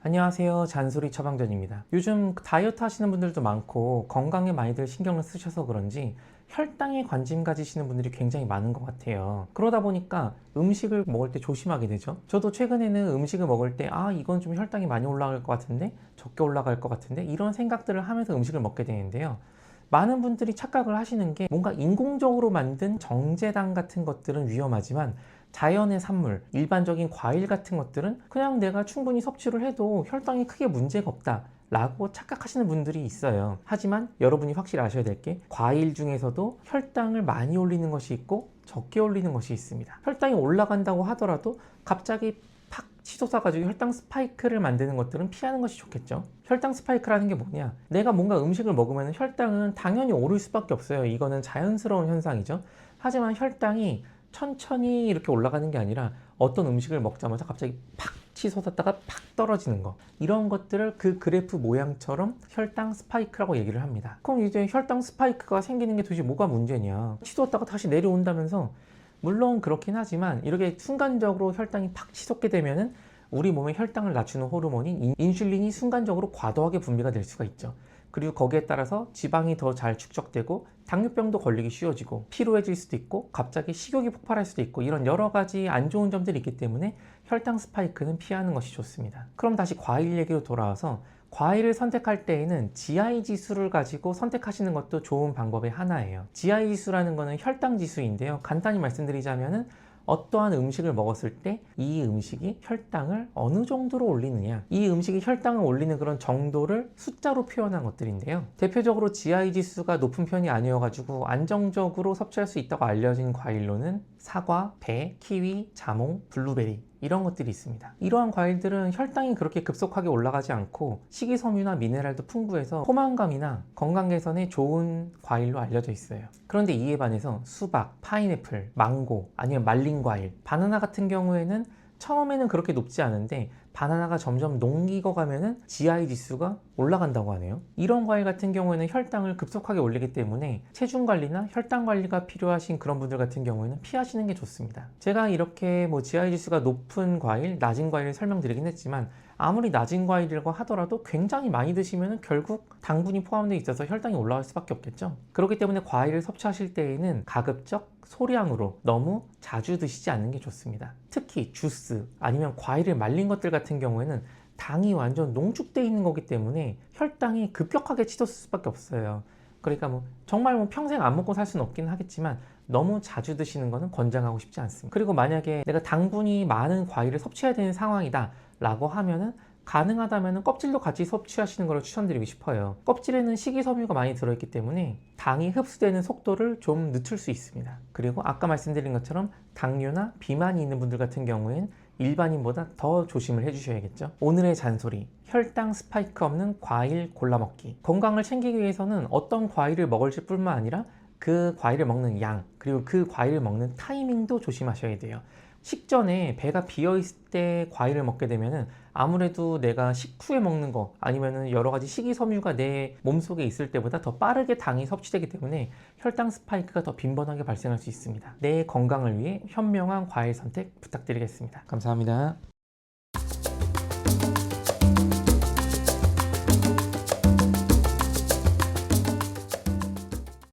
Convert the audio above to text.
안녕하세요. 잔소리 처방전입니다. 요즘 다이어트 하시는 분들도 많고 건강에 많이들 신경을 쓰셔서 그런지 혈당에 관심 가지시는 분들이 굉장히 많은 것 같아요. 그러다 보니까 음식을 먹을 때 조심하게 되죠. 저도 최근에는 음식을 먹을 때 이건 좀 혈당이 많이 올라갈 것 같은데 적게 올라갈 것 같은데 이런 생각들을 하면서 음식을 먹게 되는데요. 많은 분들이 착각을 하시는 게 뭔가 인공적으로 만든 정제당 같은 것들은 위험하지만 자연의 산물, 일반적인 과일 같은 것들은 그냥 내가 충분히 섭취를 해도 혈당이 크게 문제가 없다 라고 착각하시는 분들이 있어요. 하지만 여러분이 확실히 아셔야 될 게 과일 중에서도 혈당을 많이 올리는 것이 있고 적게 올리는 것이 있습니다. 혈당이 올라간다고 하더라도 갑자기 팍 치솟아가지고 혈당 스파이크를 만드는 것들은 피하는 것이 좋겠죠. 혈당 스파이크라는 게 뭐냐? 내가 뭔가 음식을 먹으면 혈당은 당연히 오를 수밖에 없어요. 이거는 자연스러운 현상이죠. 하지만 혈당이 천천히 이렇게 올라가는 게 아니라 어떤 음식을 먹자마자 갑자기 팍 치솟았다가 팍 떨어지는 거, 이런 것들을 그 그래프 모양처럼 혈당 스파이크라고 얘기를 합니다. 그럼 이제 혈당 스파이크가 생기는 게 도대체 뭐가 문제냐? 치솟았다가 다시 내려온다면서, 물론 그렇긴 하지만 이렇게 순간적으로 혈당이 팍 치솟게 되면은 우리 몸의 혈당을 낮추는 호르몬인 인슐린이 순간적으로 과도하게 분비가 될 수가 있죠. 그리고 거기에 따라서 지방이 더 잘 축적되고 당뇨병도 걸리기 쉬워지고 피로해질 수도 있고 갑자기 식욕이 폭발할 수도 있고, 이런 여러 가지 안 좋은 점들이 있기 때문에 혈당 스파이크는 피하는 것이 좋습니다. 그럼 다시 과일 얘기로 돌아와서, 과일을 선택할 때에는 GI 지수를 가지고 선택하시는 것도 좋은 방법의 하나예요. GI 지수라는 것은 혈당 지수인데요. 간단히 말씀드리자면은 어떠한 음식을 먹었을 때 이 음식이 혈당을 어느 정도로 올리느냐, 이 음식이 혈당을 올리는 그런 정도를 숫자로 표현한 것들인데요. 대표적으로 GI 지수가 높은 편이 아니어가지고 안정적으로 섭취할 수 있다고 알려진 과일로는 사과, 배, 키위, 자몽, 블루베리, 이런 것들이 있습니다. 이러한 과일들은 혈당이 그렇게 급속하게 올라가지 않고 식이섬유나 미네랄도 풍부해서 포만감이나 건강 개선에 좋은 과일로 알려져 있어요. 그런데 이에 반해서 수박, 파인애플, 망고, 아니면 말린 과일, 바나나 같은 경우에는 처음에는 그렇게 높지 않은데 바나나가 점점 녹익어 가면은 GI 지수가 올라간다고 하네요. 이런 과일 같은 경우에는 혈당을 급속하게 올리기 때문에 체중 관리나 혈당 관리가 필요하신 그런 분들 같은 경우에는 피하시는 게 좋습니다. 제가 이렇게 GI 지수가 높은 과일, 낮은 과일을 설명드리긴 했지만, 아무리 낮은 과일이라고 하더라도 굉장히 많이 드시면 결국 당분이 포함되어 있어서 혈당이 올라갈 수밖에 없겠죠. 그렇기 때문에 과일을 섭취하실 때에는 가급적 소량으로 너무 자주 드시지 않는 게 좋습니다. 특히 주스 아니면 과일을 말린 것들 같은 경우에는 당이 완전 농축되어 있는 거기 때문에 혈당이 급격하게 치솟을 수밖에 없어요. 그러니까 정말 평생 안 먹고 살 수는 없긴 하겠지만 너무 자주 드시는 거는 권장하고 싶지 않습니다. 그리고 만약에 내가 당분이 많은 과일을 섭취해야 되는 상황이다 라고 하면은 가능하다면 껍질도 같이 섭취하시는 걸 추천드리고 싶어요. 껍질에는 식이섬유가 많이 들어있기 때문에 당이 흡수되는 속도를 좀 늦출 수 있습니다. 그리고 아까 말씀드린 것처럼 당뇨나 비만이 있는 분들 같은 경우엔 일반인보다 더 조심을 해주셔야겠죠. 오늘의 잔소리, 혈당 스파이크 없는 과일 골라 먹기. 건강을 챙기기 위해서는 어떤 과일을 먹을지 뿐만 아니라 그 과일을 먹는 양, 그리고 그 과일을 먹는 타이밍도 조심하셔야 돼요. 식전에 배가 비어 있을 때 과일을 먹게 되면은 아무래도 내가 식후에 먹는 거 아니면은 여러 가지 식이섬유가 내 몸속에 있을 때보다 더 빠르게 당이 섭취되기 때문에 혈당 스파이크가 더 빈번하게 발생할 수 있습니다. 내 건강을 위해 현명한 과일 선택 부탁드리겠습니다. 감사합니다.